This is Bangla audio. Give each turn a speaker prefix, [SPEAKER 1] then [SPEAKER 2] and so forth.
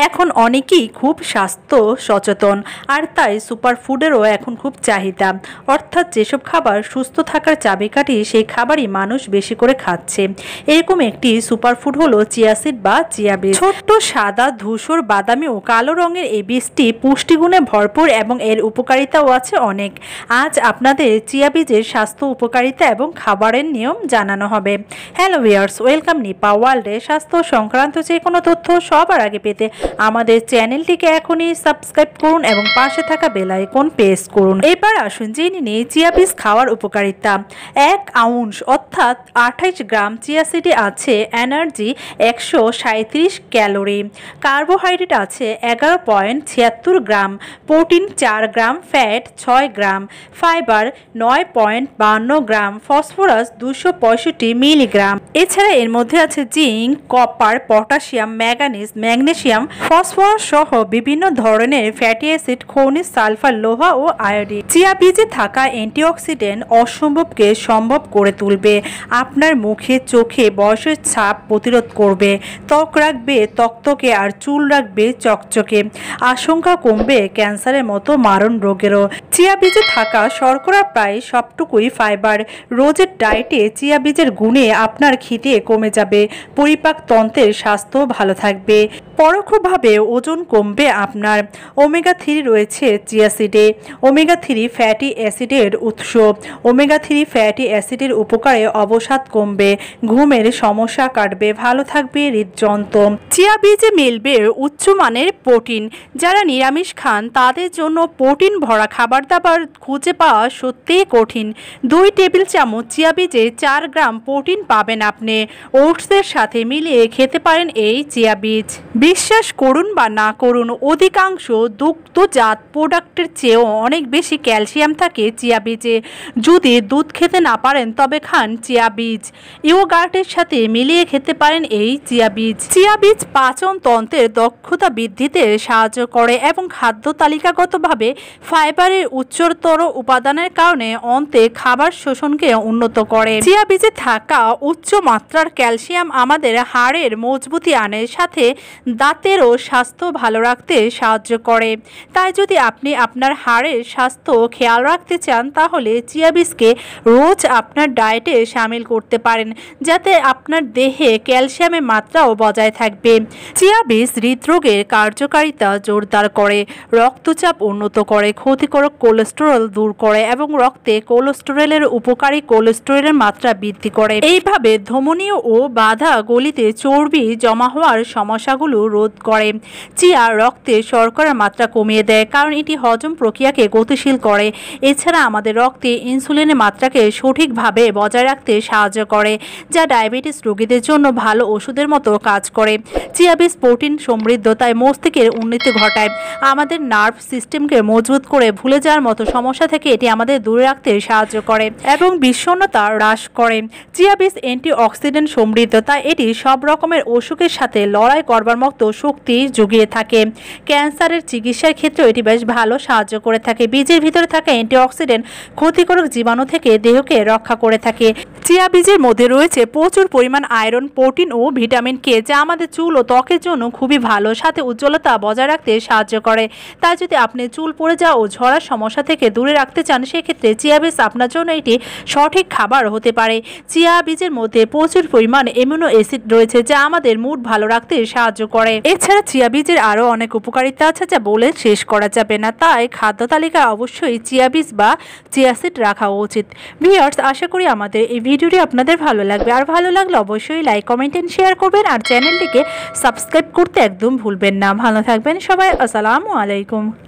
[SPEAKER 1] এখন অনেকেই খুব স্বাস্থ্য সচেতন, আর তাই সুপারফুডেরও এখন খুব চাহিদা। অর্থাৎ যেসব খাবার সুস্থ থাকার চাবিকাঠি সেই খাবারই মানুষ বেশি করে খাচ্ছে। এরকম একটি সুপারফুড হলো চিয়া সিড বা চিয়া বীজ। ছোট্ট সাদা, ধূসর, বাদামি ও কালো রঙের এই বীজটি পুষ্টিগুণে ভরপুর এবং এর উপকারিতাও আছে অনেক। আজ আপনাদের চিয়া বীজের স্বাস্থ্য উপকারিতা এবং খাবারের নিয়ম জানানো হবে। হ্যালো ভিউয়ার্স, ওয়েলকাম নিপা ওয়ার্ল্ডে। স্বাস্থ্য সংক্রান্ত যে কোনো তথ্য সবার আগে পেতে আমাদের চ্যানেলটিকে এখনই সাবস্ক্রাইব করুন এবং পাশে থাকা বেল আইকন প্রেস করুন। এবার আসুন জেনে নিই চিয়া বীজ খাওয়ার উপকারিতা। 1 আউন্স অর্থাৎ 28 গ্রাম চিয়া সিডে আছে এনার্জি 137 ক্যালোরি, কার্বোহাইড্রেট আছে 11.76 গ্রাম, প্রোটিন 4 গ্রাম, ফ্যাট 6 গ্রাম, ফাইবার 9.52 গ্রাম, ফসফরাস 265 মিলিগ্রাম। এছাড়া এর মধ্যে আছে zinc, copper, potassium, manganese, magnesium, phosphorus সহ বিভিন্ন ধরনের ফ্যাটি অ্যাসিড, খনিজ, সালফার, লোহা ও আয়োডিন। চিয়া বীজে থাকা অ্যান্টিঅক্সিডেন্ট অসম্ভবকে সম্ভব করে তুলবে। আপনার মুখে, চোখে বয়সের ছাপ প্রতিরোধ করবে, ত্বক রাখবে তকতকে আর চুল রাখবে চকচকে, আশঙ্কা কমবে ক্যান্সারের মতো মারণ রোগেরও। চিয়া বীজে থাকা শর্করা প্রায় সবটুকুই ফাইবার। রোজের ডায়েটে চিয়া বীজের গুণে আপনার খিদে কমে যাবে, পরিপাক তন্ত্রের স্বাস্থ্য ভালো থাকবে, পরোক্ষভাবে ওজন কমবে আপনার। ওমেগা 3 রয়েছে চিয়া সিডে। ওমেগা 3 ফ্যাটি অ্যাসিডের উৎস। ওমেগা 3 ফ্যাটি অ্যাসিডের উপকারে অবসাদ কমবে, ঘুমের সমস্যা কাটবে, ভালো থাকবে হৃদযন্ত্র। চিয়া বীজে মিলবে উচ্চমানের প্রোটিন। যারা নিরামিষ খান তাদের জন্য প্রোটিন ভরা খাবার দাবার খুঁজে পাওয়া সত্যিই কঠিন। 2 টেবিল চামচ চিয়া বীজে 4 গ্রাম প্রোটিন পাবেন আপনি। ওটসের সাথে মিলিয়ে খেতে পারেন এই চিয়া বীজ। বিশ্বাস করুন বা না করুন, অধিকাংশ দুগ্ধজাত প্রোডাক্টের চেয়েও অনেক বেশি ক্যালসিয়াম থাকে চিয়া বীজে। যদি দুধ খেতে না পারেন তবে খান চিয়া বীজ। ইয়োগার্টের সাথে মিলিয়ে খেতে পারেন এই চিয়া বীজ। চিয়া বীজ পাচন তন্ত্রের দক্ষতা বৃদ্ধিতে সাহায্য করে এবং খাদ্য তালিকাগতভাবে ফাইবারের উচ্চতর উপাদানের কারণে অন্তে খাবার শোষণকে উন্নত করে। চিয়া বীজে থাকা উচ্চ মাত্রার ক্যালসিয়াম আমাদের হাড়ের মজবুতি আনে, সাথে দাঁতেরও স্বাস্থ্য ভালো রাখতে সাহায্য করে। তাই যদি আপনি আপনার হাড়ের স্বাস্থ্য খেয়াল রাখতে চান তাহলে চিয়া বীজকে রোজ আপনার ডায়েটে শামিল করতে পারেন, যাতে আপনার দেহে ক্যালসিয়ামের মাত্রাও বজায় থাকবে। চিয়া বীজ হৃদরোগের কার্যকারিতা জোরদার করে, রক্তচাপ উন্নত করে, ক্ষতিকর কোলেস্টেরল দূর করে এবং রক্তে কোলেস্টেরলের উপকারী কোলেস্টেরলের মাত্রা বৃদ্ধি করে। এইভাবে ধমনী ও বাধা গলিতে চর্বি জমা হওয়ার সমস্যাগুলো রোধ করে। চিয়া রক্তে শর্করার মাত্রা কমিয়ে দেয়, কারণ এটি হজম প্রক্রিয়াকে গতিশীল করে। এছাড়া আমাদের রক্তে ইনসুলিনের মাত্রাকে সঠিকভাবে বজায় রাখতে সাহায্য করে, যা ডায়াবেটিস রোগীদের জন্য ভালো ওষুধের মতো কাজ করে। চিয়া বীজ প্রোটিন সমৃদ্ধ, তাই মস্তিষ্কের উন্নতি ঘটায়, আমাদের নার্ভ সিস্টেমকে মজবুত করে, ভুলে যাওয়ার মতো সমস্যা থেকে এটি আমাদের দূরে রাখতে সাহায্য করে এবং বিষণ্ণতা হ্রাস করে। চিয়া বীজ অ্যান্টিঅক্সিডেন্ট সমৃদ্ধ, তাই এটি সব রকমের অসুখের সাথে লড়াই করবার মতো শক্তি জুগিয়ে থাকে। ক্যান্সারের চিকিৎসার ক্ষেত্রেও এটি বেশ ভালো সাহায্য করে থাকে। বীজের ভিতরে থাকা অ্যান্টিঅক্সিডেন্ট ক্ষতিকারক জীবাণু থেকে দেহকে রক্ষা করে থাকে। চিয়া বীজের মধ্যে রয়েছে প্রচুর পরিমাণ আয়রন, প্রোটিন ও ভিটামিন কে, যা আমাদের চুল ও ত্বকের জন্য খুবই ভালো, সাথে উজ্জ্বলতা বজায় রাখতে সাহায্য করে। তাই যদি আপনি চুল পড়ে যাওয়া ও ঝরার সমস্যা থেকে দূরে রাখতে চান সেক্ষেত্রে চিয়া বীজ আপনার জন্য এটি সঠিক খাবার হতে পারে। চিয়া বীজের মধ্যে প্রচুর পরিমাণ অ্যামিনো অ্যাসিড রয়েছে, যা আমাদের মুড ভালো রাখতে সাহায্য করে। এছাড়া চিয়া বীজের আরও অনেক উপকারিতা আছে যা বলে শেষ করা যাবে না, তাই খাদ্য তালিকায় অবশ্যই চিয়া বীজ বা চিয়া সিড রাখা উচিত। ভিউয়ার্স, আশা করি আমাদের এই ভিডিওটি আপনাদের ভালো লাগবে, আর ভালো লাগলে অবশ্যই লাইক, কমেন্ট এন্ড শেয়ার করবেন, আর চ্যানেলটিকে সাবস্ক্রাইব করতে একদম ভুলবেন না। ভালো থাকবেন সবাই। আসসালামু আলাইকুম।